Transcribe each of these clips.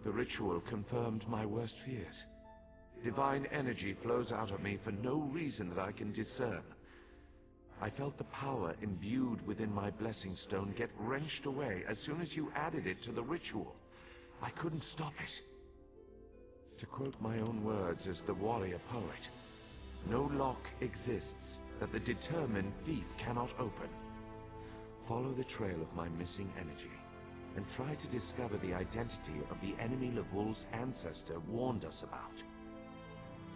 The ritual confirmed my worst fears. Divine energy flows out of me for no reason that I can discern. I felt the power imbued within my blessing stone get wrenched away as soon as you added it to the ritual. I couldn't stop it. To quote my own words as the warrior poet, "No lock exists that the determined thief cannot open." Follow the trail of my missing energy, and try to discover the identity of the enemy Lavul's ancestor warned us about.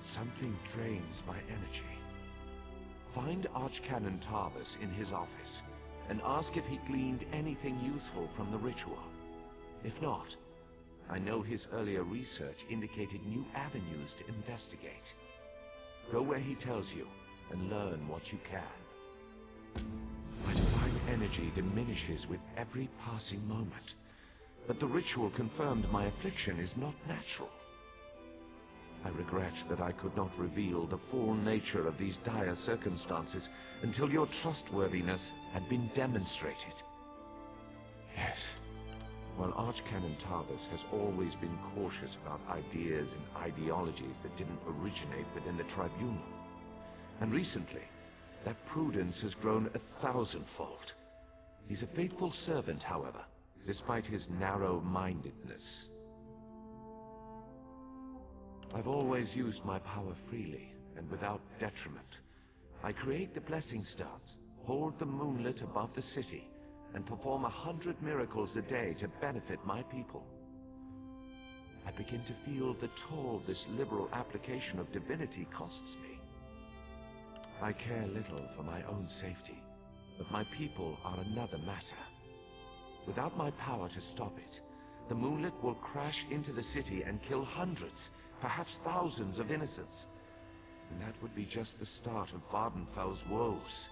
Something drains my energy. Find Archcanon Tarvis in his office, and ask if he gleaned anything useful from the ritual. If not, I know his earlier research indicated new avenues to investigate. Go where he tells you, and learn what you can. My divine energy diminishes with every passing moment, but the ritual confirmed my affliction is not natural. I regret that I could not reveal the full nature of these dire circumstances until your trustworthiness had been demonstrated. Yes, while Archcanon Tarvis has always been cautious about ideas and ideologies that didn't originate within the Tribunal, and recently, that prudence has grown 1,000-fold. He's a faithful servant, however, despite his narrow-mindedness. I've always used my power freely, and without detriment. I create the blessing stones, hold the moonlit above the city, and perform 100 miracles a day to benefit my people. I begin to feel the toll this liberal application of divinity costs me. I care little for my own safety, but my people are another matter. Without my power to stop it, the moonlit will crash into the city and kill hundreds, perhaps thousands of innocents. And that would be just the start of Vardenfell's woes.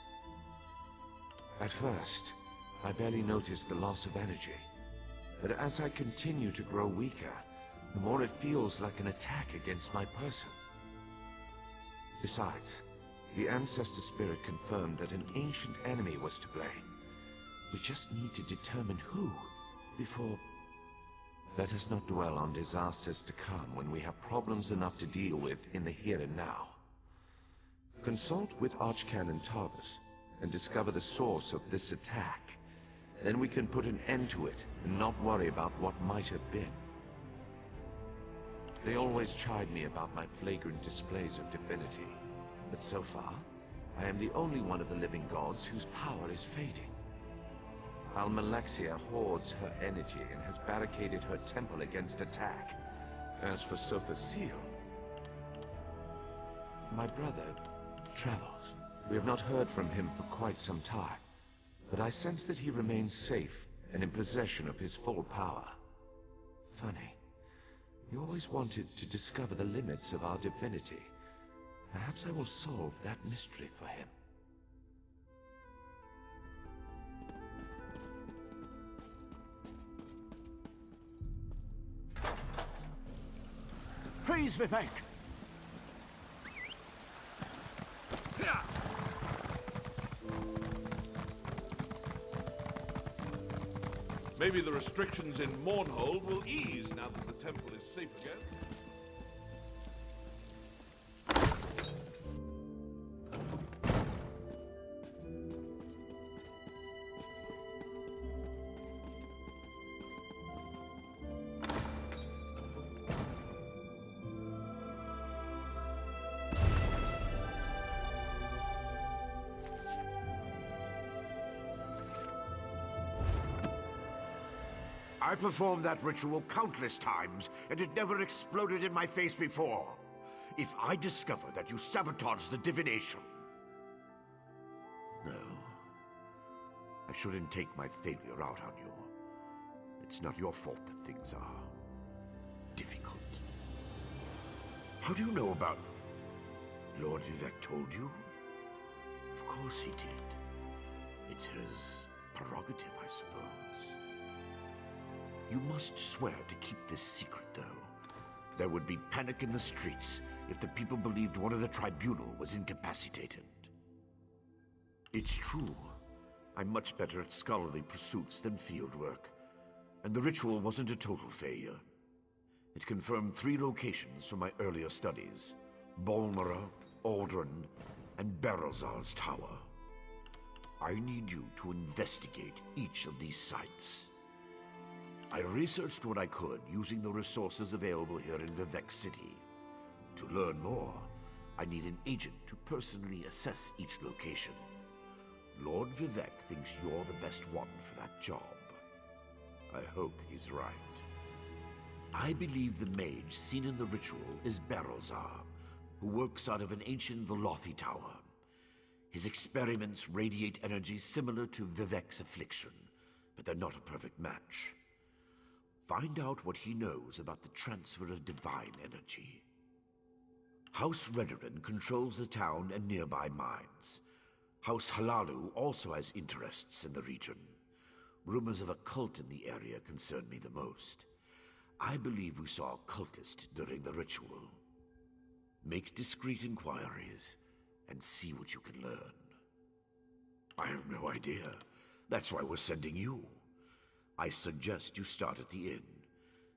At first, I barely noticed the loss of energy. But as I continue to grow weaker, the more it feels like an attack against my person. Besides, the Ancestor Spirit confirmed that an ancient enemy was to blame. We just need to determine who, before... Let us not dwell on disasters to come when we have problems enough to deal with in the here and now. Consult with Archcanon Tarvis and discover the source of this attack. Then we can put an end to it and not worry about what might have been. They always chide me about my flagrant displays of divinity, but so far, I am the only one of the living gods whose power is fading. Almalexia hoards her energy and has barricaded her temple against attack. As for Sotha Seal, my brother travels. We have not heard from him for quite some time, but I sense that he remains safe and in possession of his full power. Funny. He always wanted to discover the limits of our divinity. Perhaps I will solve that mystery for him. Praise Vivek! Maybe the restrictions in Mournhold will ease now that the temple is safe again. I performed that ritual countless times, and it never exploded in my face before. If I discover that you sabotage the divination... No. I shouldn't take my failure out on you. It's not your fault that things are... difficult. How do you know about... Lord Vivek told you? Of course he did. It's his prerogative, I suppose. You must swear to keep this secret, though. There would be panic in the streets if the people believed one of the Tribunal was incapacitated. It's true. I'm much better at scholarly pursuits than field work, and the ritual wasn't a total failure. It confirmed 3 locations from my earlier studies: Bolmora, Aldrin, and Barrelzar's tower. I need you to investigate each of these sites. I researched what I could using the resources available here in Vivec City. To learn more, I need an agent to personally assess each location. Lord Vivec thinks you're the best one for that job. I hope he's right. I believe the mage seen in the ritual is Barrelzar, who works out of an ancient Velothi tower. His experiments radiate energy similar to Vivec's affliction, but they're not a perfect match. Find out what he knows about the transfer of divine energy. House Redoran controls the town and nearby mines. House Halalu also has interests in the region. Rumors of a cult in the area concern me the most. I believe we saw a cultist during the ritual. Make discreet inquiries and see what you can learn. I have no idea. That's why we're sending you. I suggest you start at the inn.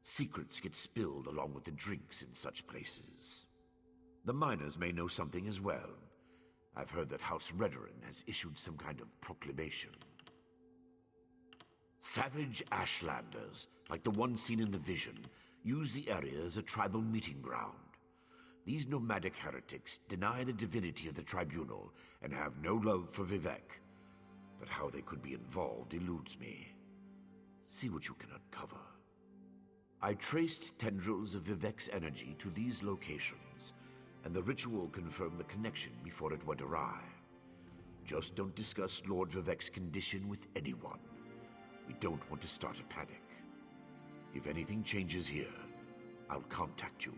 Secrets get spilled along with the drinks in such places. The miners may know something as well. I've heard that House Redoran has issued some kind of proclamation. Savage Ashlanders, like the one seen in the vision, use the area as a tribal meeting ground. These nomadic heretics deny the divinity of the tribunal and have no love for Vivec. But how they could be involved eludes me. See what you can uncover. I traced tendrils of Vivec's energy to these locations, and the ritual confirmed the connection before it went awry. Just don't discuss Lord Vivec's condition with anyone. We don't want to start a panic. If anything changes here, I'll contact you.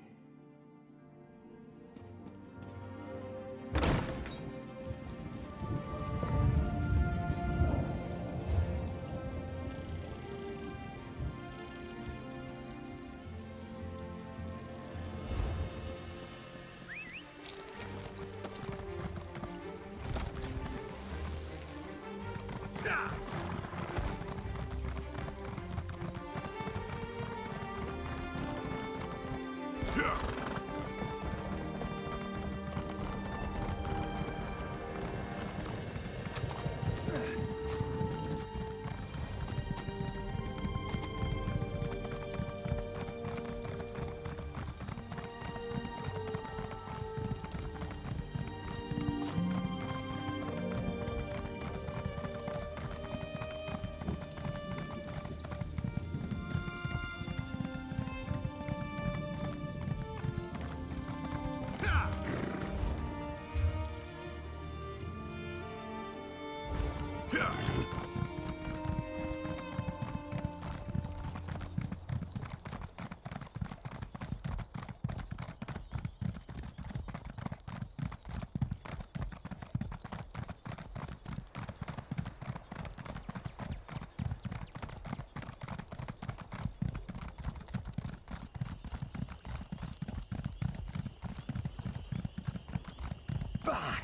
Bah!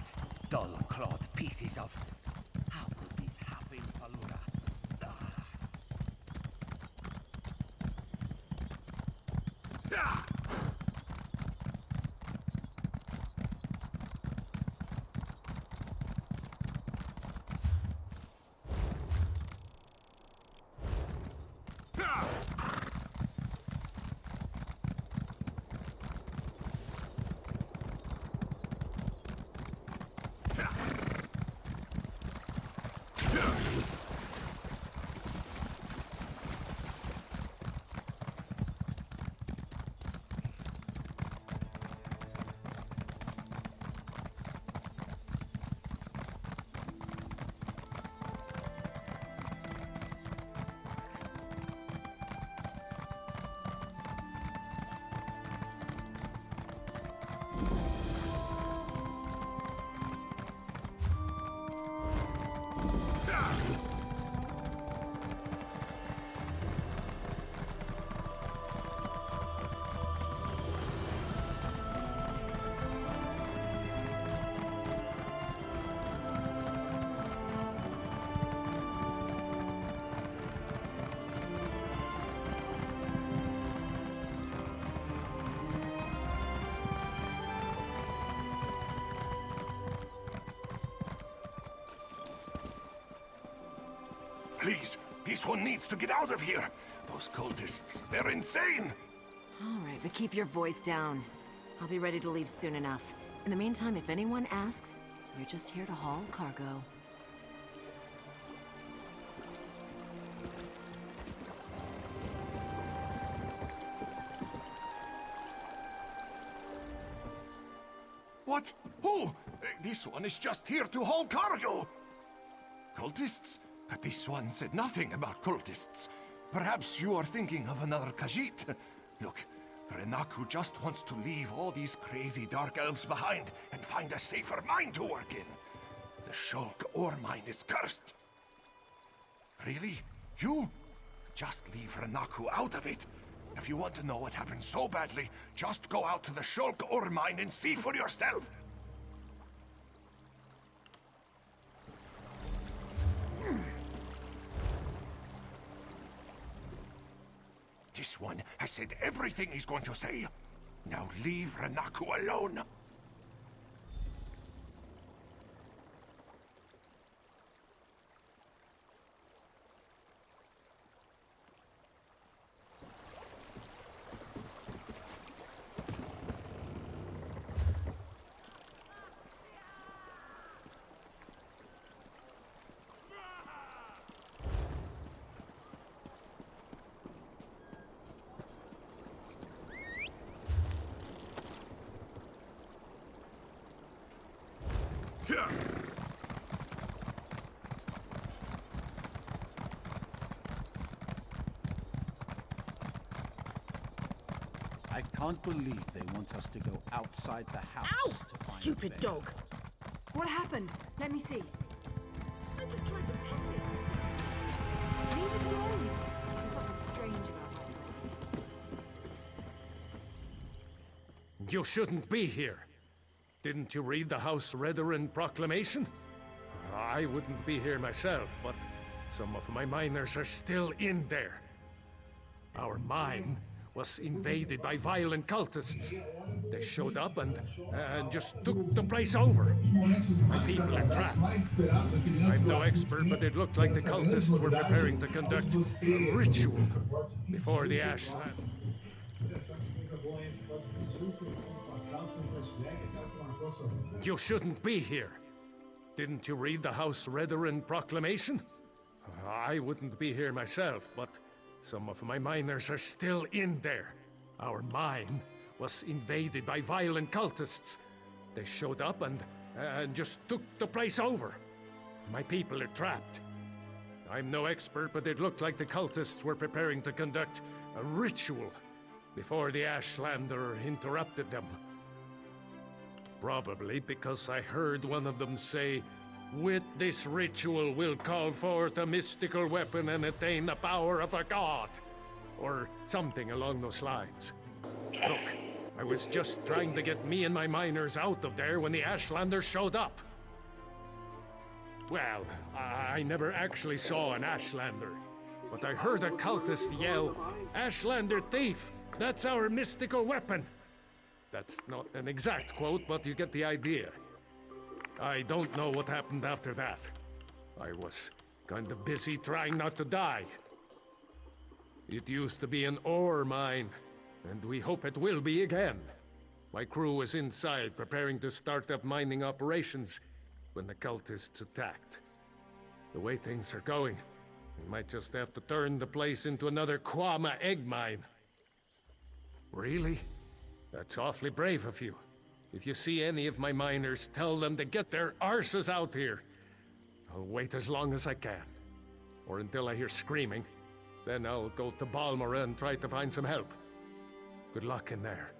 Dull-clawed pieces of... How could this happen, Falura? Please, this one needs to get out of here. Those cultists, they're insane. All right, but keep your voice down. I'll be ready to leave soon enough. In the meantime, if anyone asks, you're just here to haul cargo. What? Who? This one is just here to haul cargo. Cultists? But this one said nothing about cultists. Perhaps you are thinking of another Khajiit. Look, Renaku just wants to leave all these crazy dark elves behind and find a safer mine to work in. The Shulk ore mine is cursed. Really? You? Just leave Renaku out of it. If you want to know what happened so badly, just go out to the Shulk ore mine and see for yourself. This one has said everything he's going to say. Now leave Renaku alone. I can't believe they want us to go outside the house. Ow! To find Stupid Bear. dog. What happened? Let me see. I just tried to pet it. Leave it alone. There's something strange about it. You shouldn't be here. Didn't you read the House Redoran proclamation? I wouldn't be here myself, but some of my miners are still in there. Our mine was invaded by violent cultists. They showed up and just took the place over. My people are trapped. I'm no expert, but it looked like the cultists were preparing to conduct a ritual before the Ashland. You shouldn't be here. Didn't you read the House Redoran proclamation? I wouldn't be here myself, but some of my miners are still in there. Our mine was invaded by violent cultists. They showed up and just took the place over. My people are trapped. I'm no expert, but it looked like the cultists were preparing to conduct a ritual before the Ashlander interrupted them. Probably because I heard one of them say, "With this ritual we'll call forth a mystical weapon and attain the power of a god." Or something along those lines. Look, I was just trying to get me and my miners out of there when the Ashlander showed up. Well, I never actually saw an Ashlander, but I heard a cultist yell, "Ashlander thief! That's our mystical weapon!" That's not an exact quote, but you get the idea. I don't know what happened after that. I was kind of busy trying not to die. It used to be an ore mine, and we hope it will be again. My crew was inside preparing to start up mining operations when the cultists attacked. The way things are going, we might just have to turn the place into another Kwama egg mine. Really? That's awfully brave of you. If you see any of my miners, tell them to get their arses out here. I'll wait as long as I can. Or until I hear screaming. Then I'll go to Balmora and try to find some help. Good luck in there.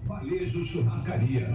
Valejo Churrascaria.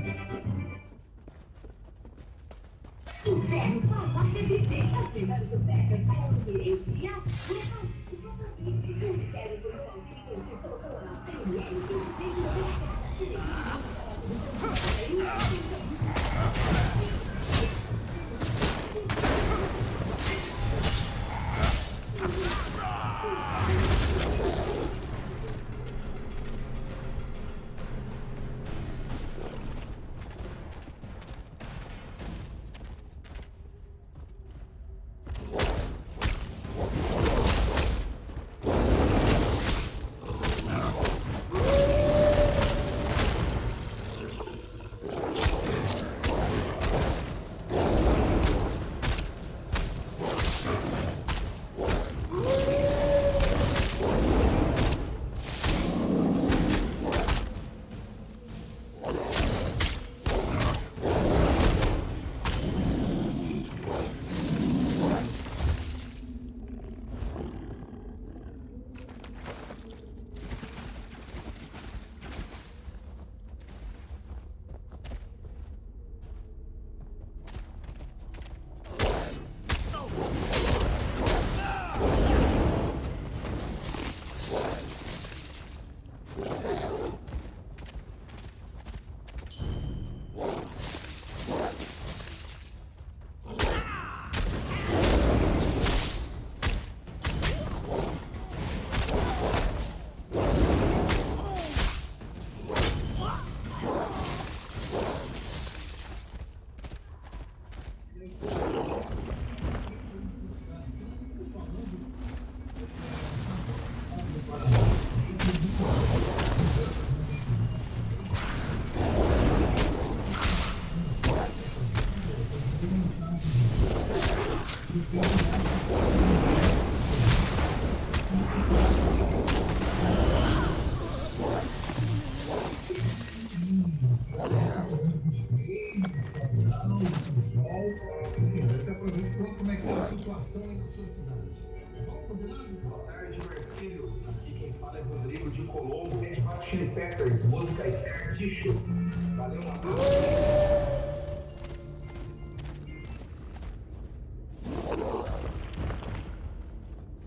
Você aproveitou como é que está a situação aí na sua cidade. Vamos combinar? Boa tarde, Marcílio. Aqui quem fala é Rodrigo de Colombo. Red Hot Chili Peppers, música Scar Tissue. Valeu, um abraço.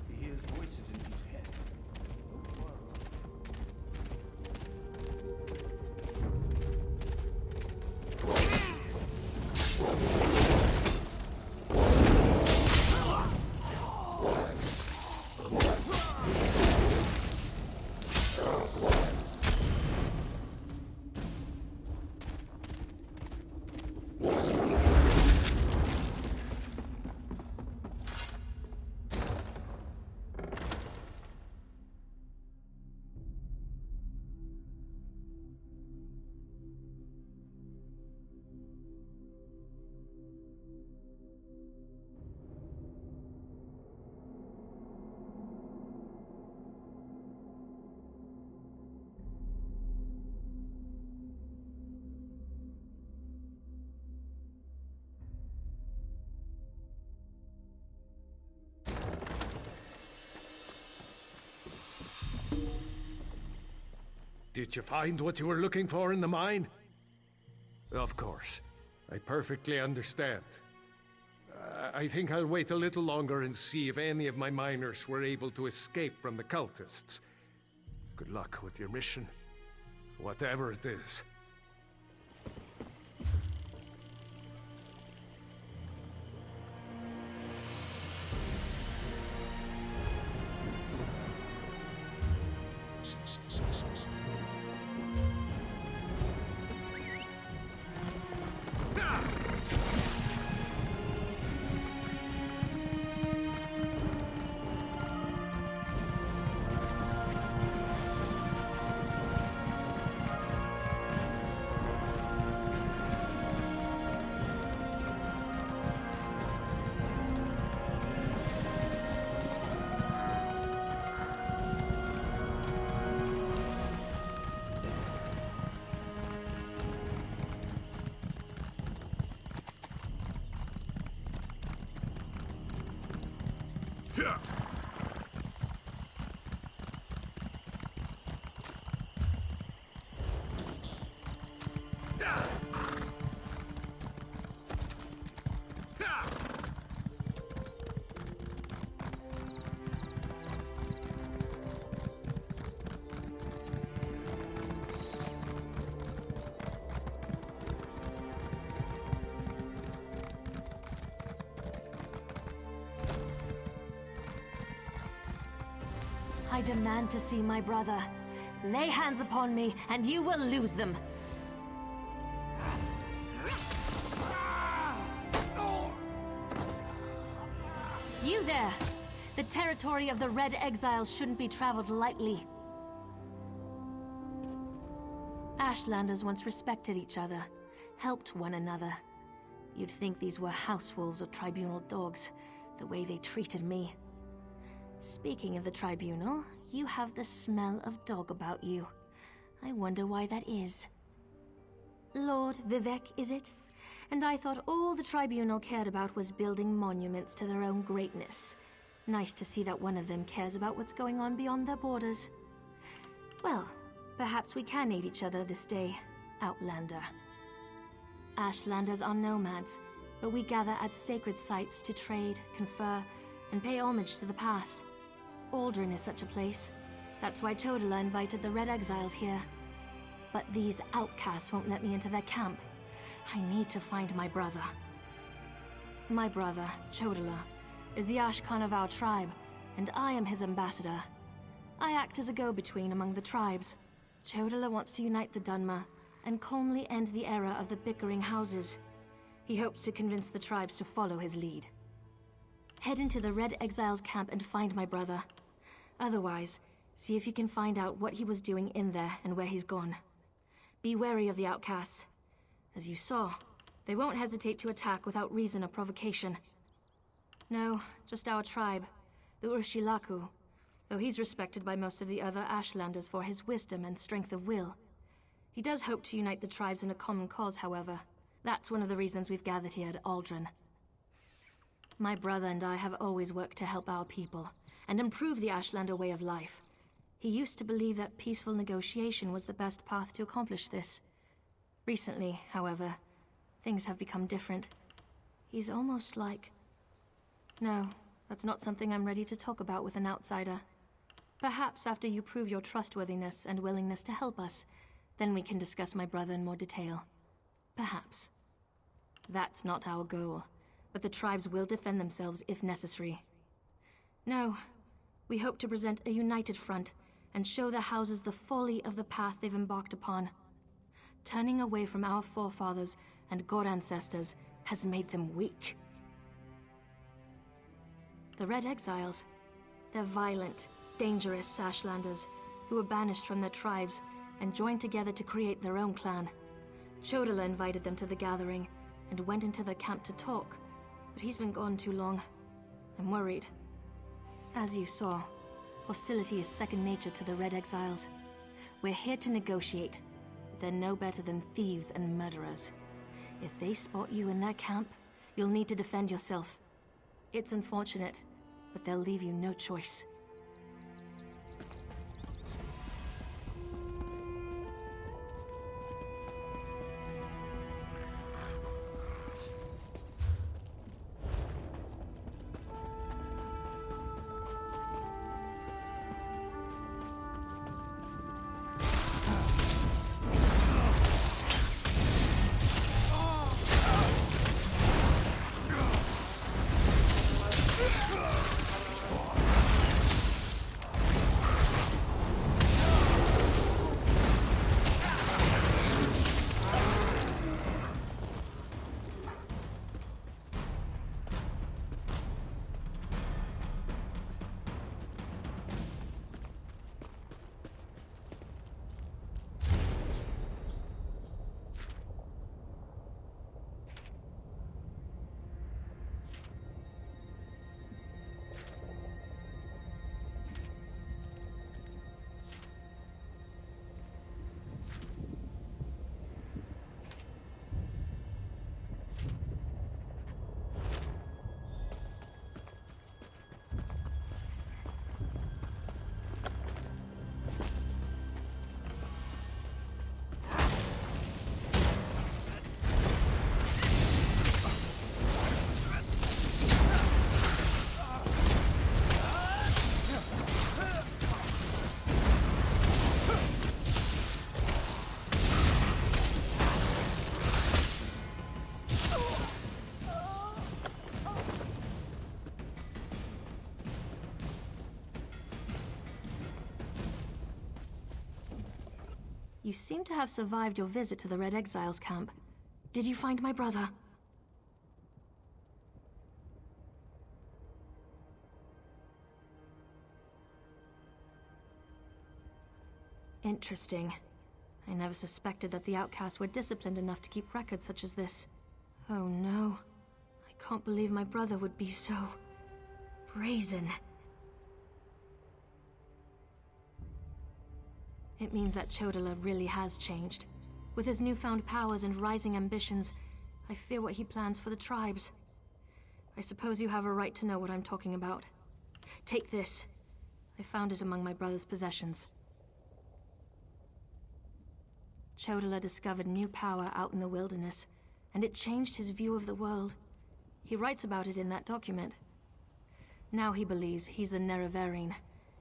He hears voices in his head. Did you find what you were looking for in the mine? Of course. I perfectly understand. I think I'll wait a little longer and see if any of my miners were able to escape from the cultists. Good luck with your mission, whatever it is. I demand to see my brother. Lay hands upon me, and you will lose them. You there! The territory of the Red Exiles shouldn't be traveled lightly. Ashlanders once respected each other, helped one another. You'd think these were house wolves or tribunal dogs, the way they treated me. Speaking of the tribunal, you have the smell of dog about you. I wonder why that is. Lord Vivek, is it? And I thought all the tribunal cared about was building monuments to their own greatness. Nice to see that one of them cares about what's going on beyond their borders. Well, perhaps we can aid each other this day, Outlander. Ashlanders are nomads, but we gather at sacred sites to trade, confer, and pay homage to the past. Aldrin is such a place. That's why Chodala invited the Red Exiles here. But these outcasts won't let me into their camp. I need to find my brother. My brother, Chodala, is the Ashkan of our tribe, and I am his ambassador. I act as a go-between among the tribes. Chodala wants to unite the Dunmer and calmly end the era of the bickering houses. He hopes to convince the tribes to follow his lead. Head into the Red Exiles camp and find my brother. Otherwise, see if you can find out what he was doing in there and where he's gone. Be wary of the outcasts. As you saw, they won't hesitate to attack without reason or provocation. No, just our tribe, the Urshilaku, though he's respected by most of the other Ashlanders for his wisdom and strength of will. He does hope to unite the tribes in a common cause, however. That's one of the reasons we've gathered here at Aldrin. My brother and I have always worked to help our people, and improve the Ashlander way of life. He used to believe that peaceful negotiation was the best path to accomplish this. Recently, however, things have become different. He's almost like... No, that's not something I'm ready to talk about with an outsider. Perhaps after you prove your trustworthiness and willingness to help us, then we can discuss my brother in more detail. Perhaps. That's not our goal, but the tribes will defend themselves if necessary. No, we hope to present a united front and show the houses the folly of the path they've embarked upon. Turning away from our forefathers and god ancestors has made them weak. The Red Exiles, they're violent, dangerous Ashlanders who were banished from their tribes and joined together to create their own clan. Chodala invited them to the gathering and went into their camp to talk, but he's been gone too long. I'm worried. As you saw, hostility is second nature to the Red Exiles. We're here to negotiate, but they're no better than thieves and murderers. If they spot you in their camp, you'll need to defend yourself. It's unfortunate, but they'll leave you no choice. You seem to have survived your visit to the Red Exiles camp. Did you find my brother? Interesting. I never suspected that the outcasts were disciplined enough to keep records such as this. Oh no. I can't believe my brother would be so... brazen. It means that Chodala really has changed. With his newfound powers and rising ambitions, I fear what he plans for the tribes. I suppose you have a right to know what I'm talking about. Take this. I found it among my brother's possessions. Chodala discovered new power out in the wilderness, and it changed his view of the world. He writes about it in that document. Now he believes he's the Nerevarine,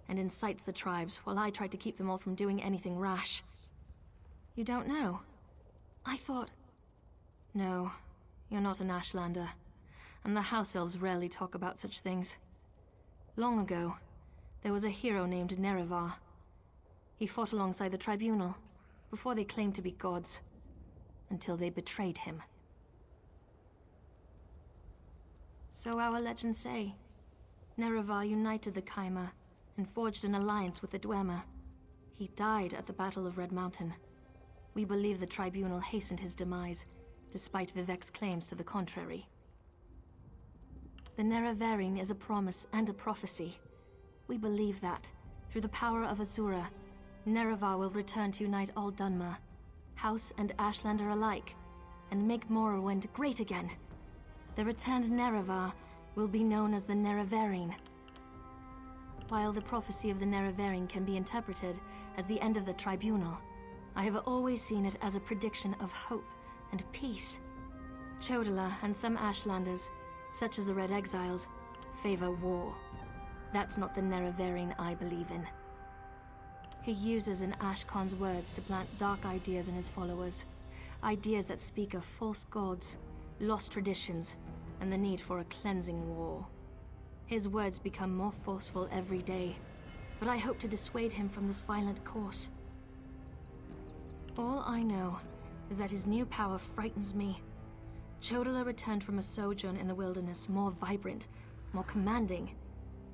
and incites the tribes, while I try to keep them all from doing anything rash. You don't know? I thought... No, you're not an Ashlander, and the House Elves rarely talk about such things. Long ago, there was a hero named Nerevar. He fought alongside the Tribunal, before they claimed to be gods, until they betrayed him. So our legends say. Nerevar united the Kaima and forged an alliance with the Dwemer. He died at the Battle of Red Mountain. We believe the Tribunal hastened his demise, despite Vivek's claims to the contrary. The Nerevarine is a promise and a prophecy. We believe that, through the power of Azura, Nerevar will return to unite all Dunmer, House and Ashlander alike, and make Morrowind great again. The returned Nerevar will be known as the Nerevarine. While the prophecy of the Nerevarine can be interpreted as the end of the Tribunal, I have always seen it as a prediction of hope and peace. Chodala and some Ashlanders, such as the Red Exiles, favor war. That's not the Nerevarine I believe in. He uses an Ashkon's words to plant dark ideas in his followers. Ideas that speak of false gods, lost traditions, and the need for a cleansing war. His words become more forceful every day, but I hope to dissuade him from this violent course. All I know is that his new power frightens me. Chodala returned from a sojourn in the wilderness more vibrant, more commanding.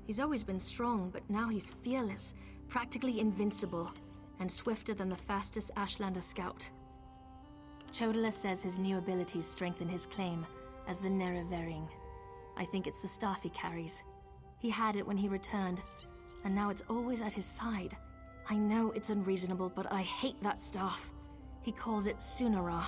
He's always been strong, but now he's fearless, practically invincible, and swifter than the fastest Ashlander scout. Chodala says his new abilities strengthen his claim as the Nerevarine. I think it's the staff he carries. He had it when he returned, and now it's always at his side. I know it's unreasonable, but I hate that staff. He calls it Sunara.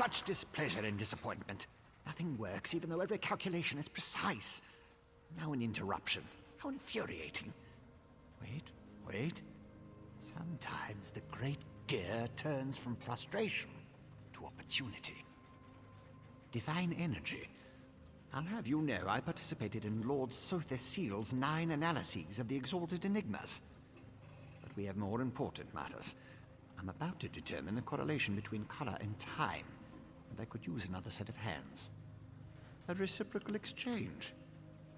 Such displeasure and disappointment. Nothing works, even though every calculation is precise. Now an interruption. How infuriating. Wait. Sometimes the great gear turns from frustration to opportunity. Divine energy. I'll have you know I participated in Lord Sother Seal's 9 analyses of the exalted enigmas. But we have more important matters. I'm about to determine the correlation between color and time, and I could use another set of hands. A reciprocal exchange.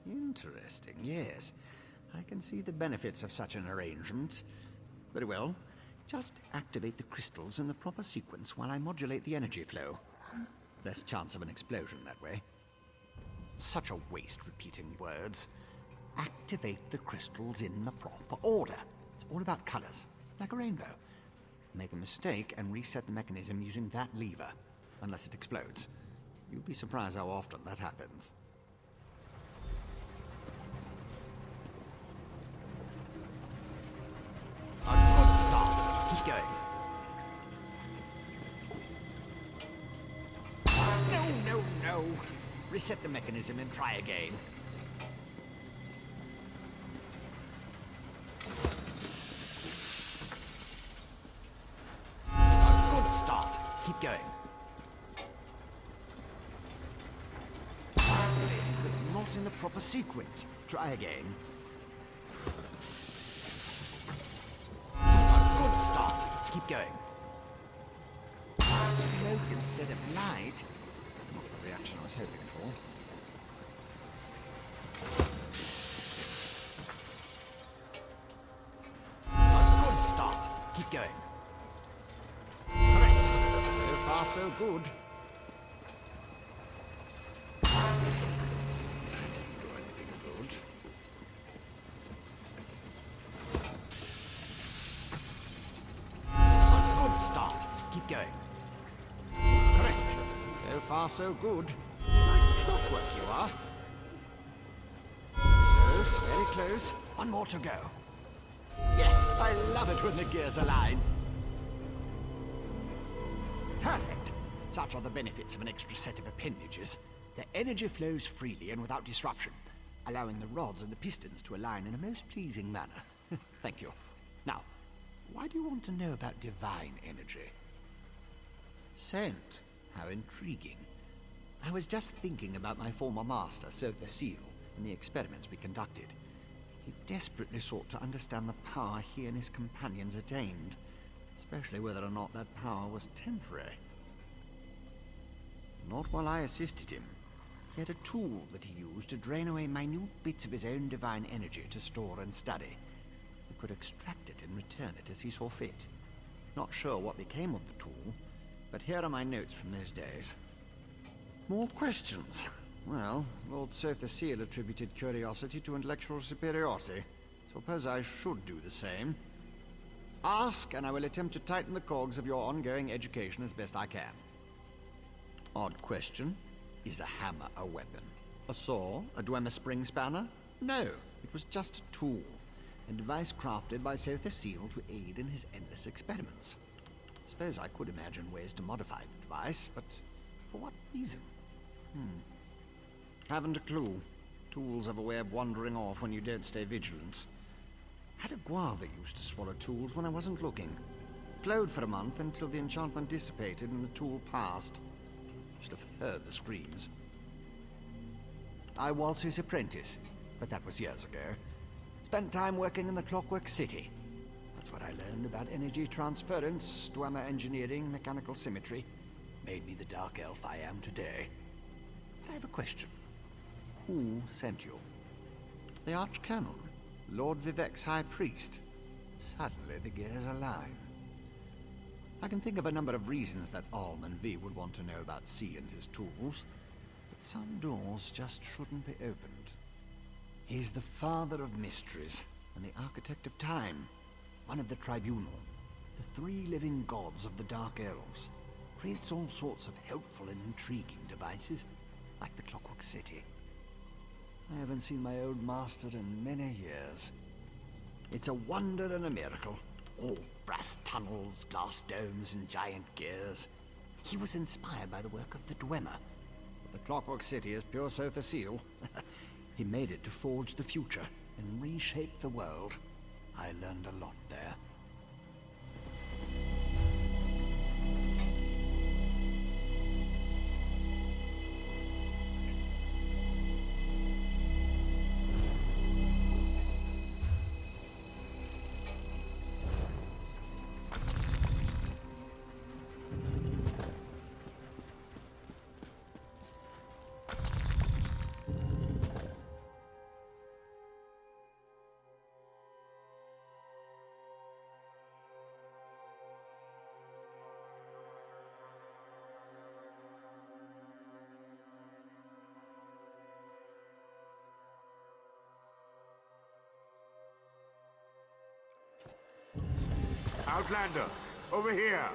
Interesting, yes. I can see the benefits of such an arrangement. Very well. Just activate the crystals in the proper sequence while I modulate the energy flow. Less chance of an explosion that way. Such a waste repeating words. Activate the crystals in the proper order. It's all about colors, like a rainbow. Make a mistake and reset the mechanism using that lever, unless it explodes. You'll be surprised how often that happens. A good start. Keep going. No. Reset the mechanism and try again. A good start. Keep going. Activated, but not in the proper sequence. Try again. A good start. Keep going. Smoke instead of light. Not the reaction I was hoping for. A good start. Keep going. Correct. So far, so good. Didn't do anything good. A good start. Keep going. Correct. So far, so good. Like clockwork you are. Close, very close. One more to go. Yes, I love it when the gears align. Perfect. Such are the benefits of an extra set of appendages. The energy flows freely and without disruption, allowing the rods and the pistons to align in a most pleasing manner. Thank you. Now, why do you want to know about divine energy? Scent. How intriguing. I was just thinking about my former master, Sother Seal, and the experiments we conducted. He desperately sought to understand the power he and his companions attained, especially whether or not that power was temporary. Not while I assisted him. He had a tool that he used to drain away minute bits of his own divine energy to store and study. He could extract it and return it as he saw fit. Not sure what became of the tool, but here are my notes from those days. More questions? Well, Lord Sother Seal attributed curiosity to intellectual superiority. Suppose I should do the same. Ask, and I will attempt to tighten the cogs of your ongoing education as best I can. Odd question. Is a hammer a weapon? A saw? A Dwemer spring spanner? No, it was just a tool. A device crafted by Sother Seal to aid in his endless experiments. Suppose I could imagine ways to modify the device, but for what reason? Haven't a clue. Tools have a way of wandering off when you don't stay vigilant. Had a guar that used to swallow tools when I wasn't looking. Glowed for a month until the enchantment dissipated and the tool passed. Should have heard the screams. I was his apprentice, but that was years ago. Spent time working in the Clockwork City. That's what I learned about energy transference, Dwemer engineering, mechanical symmetry. Made me the dark elf I am today. But I have a question. Who sent you? The Archcanon, Lord Vivek's High Priest. Suddenly the gears align. I can think of a number of reasons that Alm and V would want to know about C and his tools, but some doors just shouldn't be opened. He's the father of mysteries and the architect of time, one of the Tribunal, the 3 living gods of the Dark Elves. Creates all sorts of helpful and intriguing devices, like the Clockwork City. I haven't seen my old master in many years. It's a wonder and a miracle. All brass tunnels, glass domes, and giant gears. He was inspired by the work of the Dwemer. But the Clockwork City is pure Sotha Seal. He made it to forge the future and reshape the world. I learned a lot there. Outlander, over here!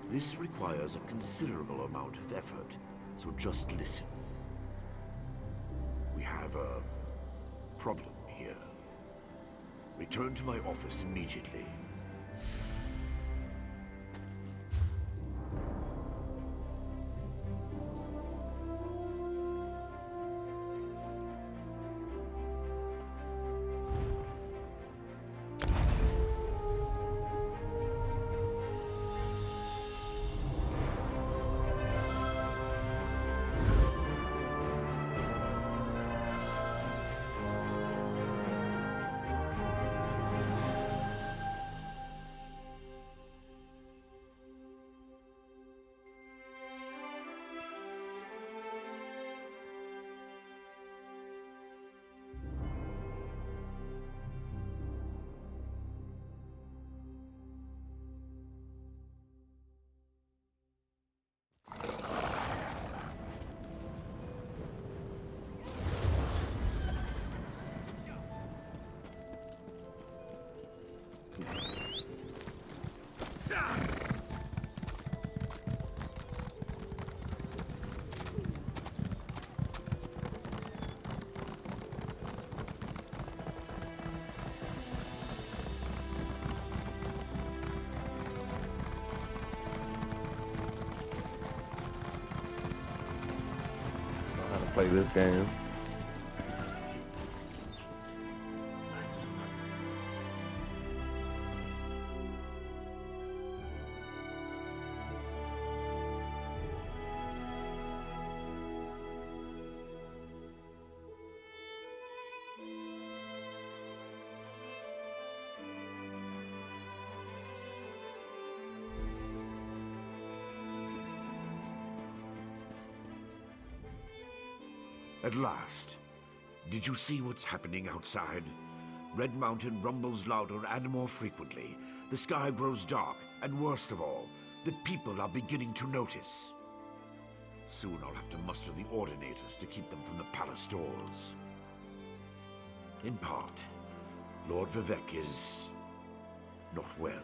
This requires a considerable amount of effort, so just listen. We have a problem here. Return to my office immediately. Play this game. At last. Did you see what's happening outside? Red Mountain rumbles louder and more frequently. The sky grows dark, and worst of all, the people are beginning to notice. Soon I'll have to muster the Ordinators to keep them from the palace doors. In part, Lord Vivek is not well.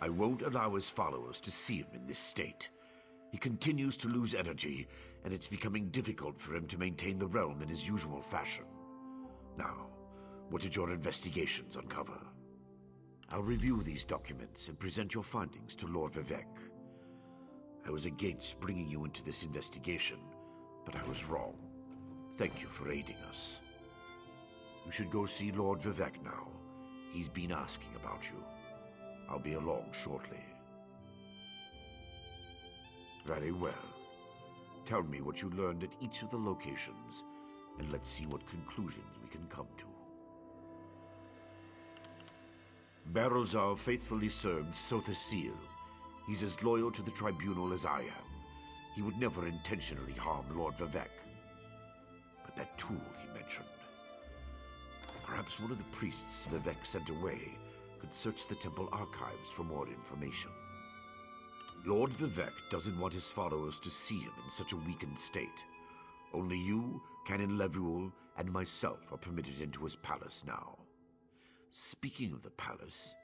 I won't allow his followers to see him in this state. He continues to lose energy, and it's becoming difficult for him to maintain the realm in his usual fashion. Now, what did your investigations uncover? I'll review these documents and present your findings to Lord Vivek. I was against bringing you into this investigation, but I was wrong. Thank you for aiding us. You should go see Lord Vivek now. He's been asking about you. I'll be along shortly. Very well. Tell me what you learned at each of the locations, and let's see what conclusions we can come to. Barrelzar faithfully served Sotha Seal. He's as loyal to the Tribunal as I am. He would never intentionally harm Lord Vivek. But that tool he mentioned... Perhaps one of the priests Vivek sent away could search the temple archives for more information. Lord Vivek doesn't want his followers to see him in such a weakened state. Only you, Canon Levuel, and myself are permitted into his palace now. Speaking of the palace,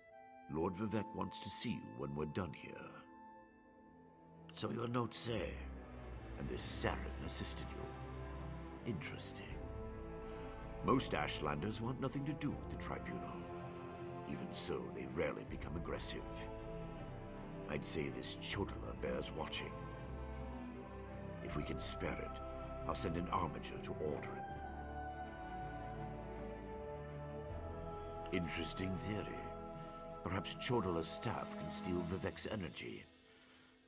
Lord Vivek wants to see you when we're done here. So your notes say, and this Saren assisted you. Interesting. Most Ashlanders want nothing to do with the Tribunal. Even so, they rarely become aggressive. I'd say this Chodala bears watching. If we can spare it, I'll send an armiger to Aldrin. Interesting theory. Perhaps Chodala's staff can steal Vivek's energy.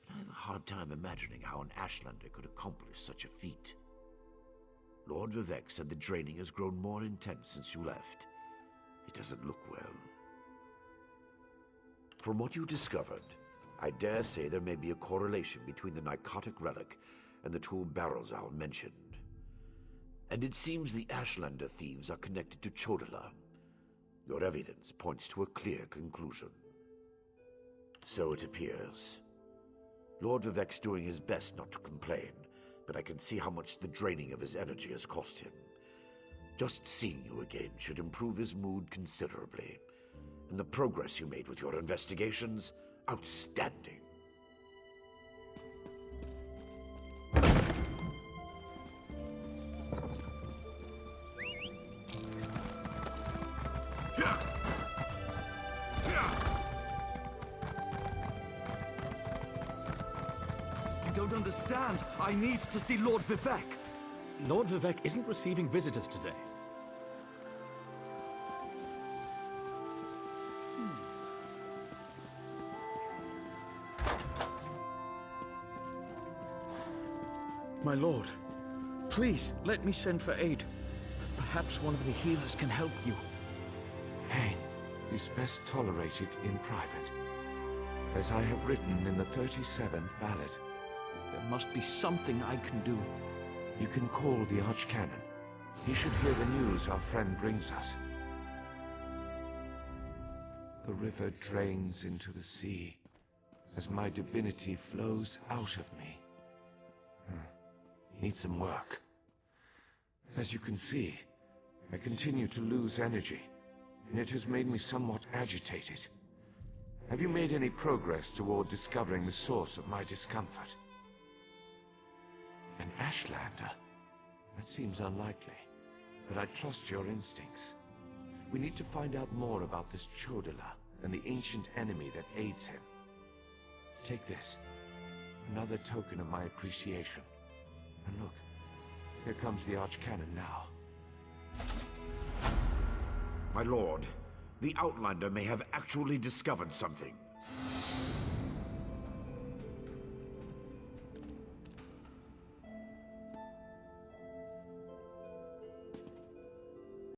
But I have a hard time imagining how an Ashlander could accomplish such a feat. Lord Vivek said the draining has grown more intense since you left. It doesn't look well. From what you discovered, I dare say there may be a correlation between the narcotic relic and the tool Barrelzowl mentioned. And it seems the Ashlander thieves are connected to Chodala. Your evidence points to a clear conclusion. So it appears. Lord Vivek's doing his best not to complain, but I can see how much the draining of his energy has cost him. Just seeing you again should improve his mood considerably. And the progress you made with your investigations, outstanding. You don't understand. I need to see Lord Vivek. Lord Vivek isn't receiving visitors today. My lord, please let me send for aid. Perhaps one of the healers can help you. Pain is best tolerated in private, as I have written in the 37th ballad. There must be something I can do. You can call the Archcanon. He should hear the news our friend brings us. The river drains into the sea, as my divinity flows out of me. Need some work. As you can see, I continue to lose energy, and it has made me somewhat agitated. Have you made any progress toward discovering the source of my discomfort? An Ashlander? That seems unlikely, but I trust your instincts. We need to find out more about this Chodala and the ancient enemy that aids him. Take this, another token of my appreciation. And look, here comes the Archcanon now. My lord, the Outlander may have actually discovered something.